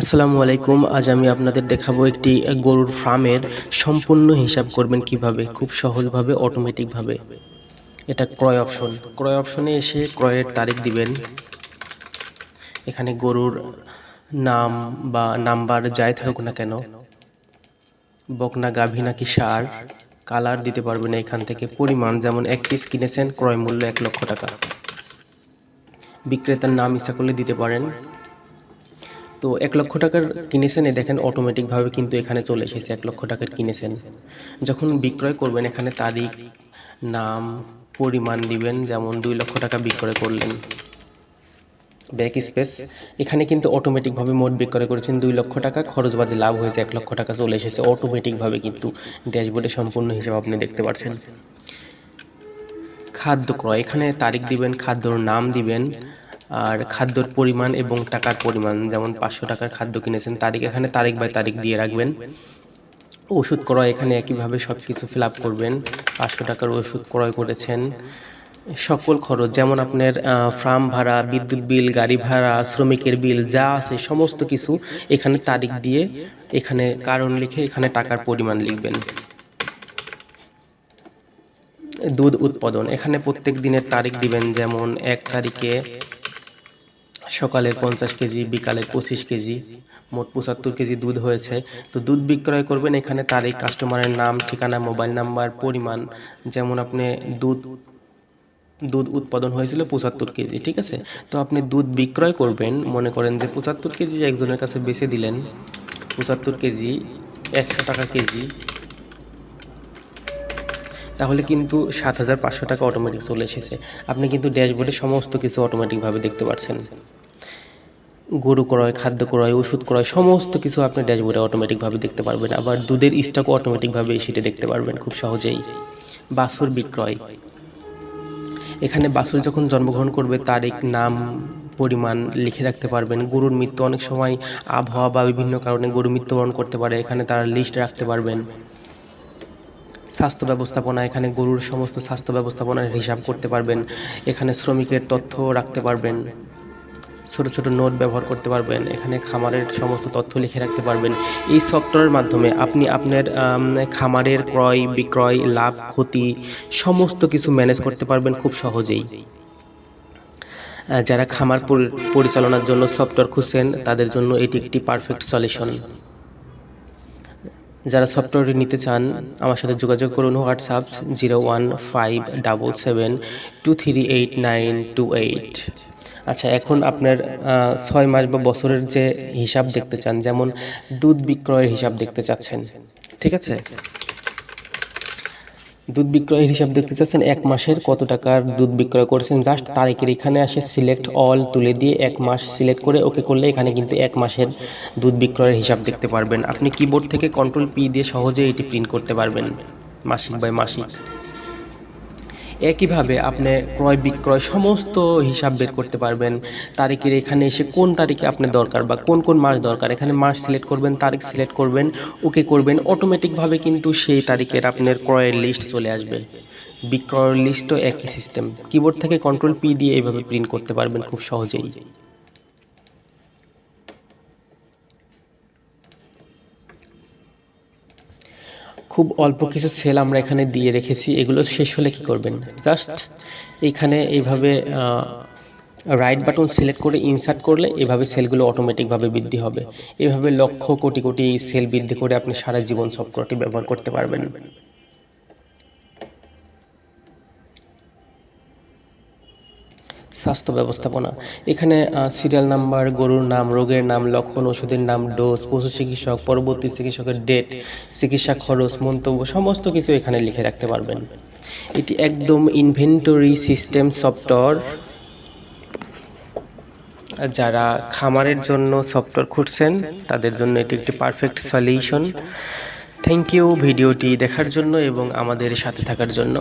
আসসালামু আলাইকুম। আজ আমি আপনাদের দেখাবো একটি গরুর ফার্মের সম্পূর্ণ হিসাব করবেন কিভাবে, খুব সহজভাবে, অটোমেটিকভাবে। এটা ক্রয় অপশন। ক্রয় অপশনে এসে ক্রয়ের তারিখ দিবেন। এখানে গরুর নাম বা নাম্বার যাই থাকুক না কেন, বকনা, গাভী নাকি ষাঁড়, কালার দিতে পারবেন এখান থেকে। পরিমাণ যেমন 1 পিস কিনেছেন, ক্রয় মূল্য 1 লক্ষ টাকা। বিক্রেতার নাম ইচ্ছা করলে দিতে পারেন। তো 1 লক্ষ টাকার কিনেছেন, দেখেন অটোমেটিকভাবে কিন্তু এখানে চলে এসেছে 1 লক্ষ টাকার কিনেছেন। যখন বিক্রয় করবেন এখানে তারিখ, নাম, পরিমাণ দিবেন। যেমন 2 লক্ষ টাকা বিক্রয় করলেন, ব্যাক স্পেস। এখানে কিন্তু অটোমেটিকভাবে মোট বিক্রয় করেছেন 2 লক্ষ টাকা, খরচ বাদে লাভ হয়েছে 1 লক্ষ টাকা চলে এসেছে অটোমেটিকভাবে। কিন্তু ড্যাশবোর্ডে সম্পূর্ণ হিসাব আপনি দেখতে পাচ্ছেন। খাদ্য ক্রয়, এখানে তারিখ দিবেন, খাদ্যর নাম দিবেন, আর খাদ্যর পরিমাণ এবং টাকার পরিমাণ। যেমন 500 টাকার খাদ্য কিনেছেন, তারিখ এখানে তারিখ বাই তারিখ দিয়ে রাখবেন। ওষুধ ক্রয়, এখানে একইভাবে সব কিছু ফিল আপ করবেন। 500 টাকার ওষুধ ক্রয় করেছেন। সকল খরচ যেমন আপনার ফার্ম ভাড়া, বিদ্যুৎ বিল, গাড়ি ভাড়া, শ্রমিকের বিল যা আছে সমস্ত কিছু এখানে তারিখ দিয়ে, এখানে কারণ লিখে এখানে টাকার পরিমাণ লিখবেন। দুধ উৎপাদন, এখানে প্রত্যেক দিনের তারিখ দিবেন। যেমন 1 তারিখে সকালের 50 কেজি, বিকালের 25 কেজি, মোট 75 কেজি দুধ হয়েছে। তো দুধ বিক্রয় করবেন, এখানে তারিখ, কাস্টমারের নাম, ঠিকানা, মোবাইল নাম্বার, পরিমাণ। যেমন আপনি দুধ উৎপাদন হয়েছিল 75 কেজি, ঠিক আছে। তো আপনি দুধ বিক্রয় করবেন, মনে করেন যে 75 কেজি একজনের কাছে বেচে দিলেন, 75 কেজি 100 টাকা কেজি, তাহলে কিন্তু 7,500 টাকা অটোমেটিক চলে এসেছে। আপনি কিন্তু ড্যাশবোর্ডে সমস্ত কিছু অটোমেটিকভাবে দেখতে পাচ্ছেন। গরু ক্রয়, খাদ্য ক্রয়, ওষুধ ক্রয় সমস্ত কিছু আপনি ড্যাশবোর্ডে অটোমেটিকভাবে দেখতে পারবেন। আবার দুধের স্টকও অটোমেটিকভাবে সেটা দেখতে পারবেন খুব সহজেই। বাছুর বিক্রয়, এখানে বাছুর যখন জন্মগ্রহণ করবে তারিখ, নাম, পরিমাণ লিখে রাখতে পারবেন। গরুর মৃত্যু, অনেক সময় আবহাওয়া বা বিভিন্ন কারণে গরু মৃত্যুবরণ করতে পারে, এখানে তার লিস্ট রাখতে পারবেন। স্বাস্থ্য ব্যবস্থাপনা, এখানে গরুর সমস্ত স্বাস্থ্য ব্যবস্থাপনার হিসাব করতে পারবেন। এখানে শ্রমিকের তথ্য রাখতে পারবেন, ছোট ছোট নোট ব্যবহার করতে পারবেন। এখানে খামারের সমস্ত তথ্য লিখে রাখতে পারবেন। এই সফটওয়্যারের মাধ্যমে আপনি আপনার খামারের ক্রয় বিক্রয়, লাভ ক্ষতি সমস্ত কিছু ম্যানেজ করতে পারবেন খুব সহজেই। যারা খামার পরিচালনার জন্য সফটওয়্যার খুঁজছেন তাদের জন্য এটি একটি পারফেক্ট সলিউশন। যারা সফটওয়্যারটি নিতে চান আমার সাথে যোগাযোগ করুন। হোয়াটসঅ্যাপ 01577238928। আচ্ছা, এখন আপনার 6 মাস বা বছরের যে হিসাব দেখতে চান, যেমন দুধ বিক্রয়ের হিসাব দেখতে চাচ্ছেন, ঠিক আছে। দুধ বিক্রয়ের হিসাব দেখতে চাচ্ছেন, 1 মাসের কত টাকার দুধ বিক্রয় করেছেন, জাস্ট তারিখের এখানে আসে সিলেক্ট অল তুলে দিয়ে 1 মাস সিলেক্ট করে ওকে করলে এখানে কিন্তু 1 মাসের দুধ বিক্রয়ের হিসাব দেখতে পারবেন। আপনি কিবোর্ড থেকে কন্ট্রোল পি দিয়ে সহজে এটি প্রিন্ট করতে পারবেন মাসিক বাই মাসিক। একইভাবে আপনি ক্রয় বিক্রয় সমস্ত হিসাব বের করতে পারবেন। তারিখের এখানে এসে কোন তারিখে আপনার দরকার বা কোন কোন মাস দরকার, এখানে মাস সিলেক্ট করবেন, তারিখ সিলেক্ট করবেন, ওকে করবেন। অটোমেটিকভাবে কিন্তু সেই তারিখের আপনার ক্রয়ের লিস্ট চলে আসবে। বিক্রয়ের লিস্টও একই সিস্টেম। কিবোর্ড থেকে কন্ট্রোল পি দিয়ে এইভাবে প্রিন্ট করতে পারবেন খুব সহজেই। খুব অল্প কিছু সেল আমরা এখানে দিয়ে রেখেছি, এগুলো শেষ হলে কি করবেন, জাস্ট এইখানে এইভাবে রাইট বাটন সিলেক্ট করে ইনসার্ট করলে এভাবে সেলগুলো অটোমেটিকভাবে বৃদ্ধি হবে। এভাবে লক্ষ কোটি কোটি সেল বৃদ্ধি করে আপনি সারা জীবন সফটওয়্যারটি ব্যবহার করতে পারবেন। স্বাস্থ্য ব্যবস্থাপনা, এখানে সিরিয়াল নাম্বার, গরুর নাম, রোগের নাম, লক্ষণ, ওষুধের নাম, ডোজ, পশু চিকিৎসক, পরবর্তী চিকিৎসকের ডেট, চিকিৎসা খরচ, মন্তব্য সমস্ত কিছু এখানে লিখে রাখতে পারবেন। এটি একদম ইনভেন্টরি সিস্টেম সফটওয়্যার। যারা খামারের জন্য সফটওয়্যার খুঁজছেন তাদের জন্য এটি একটি পারফেক্ট সলিউশন। থ্যাংক ইউ ভিডিওটি দেখার জন্য এবং আমাদের সাথে থাকার জন্য।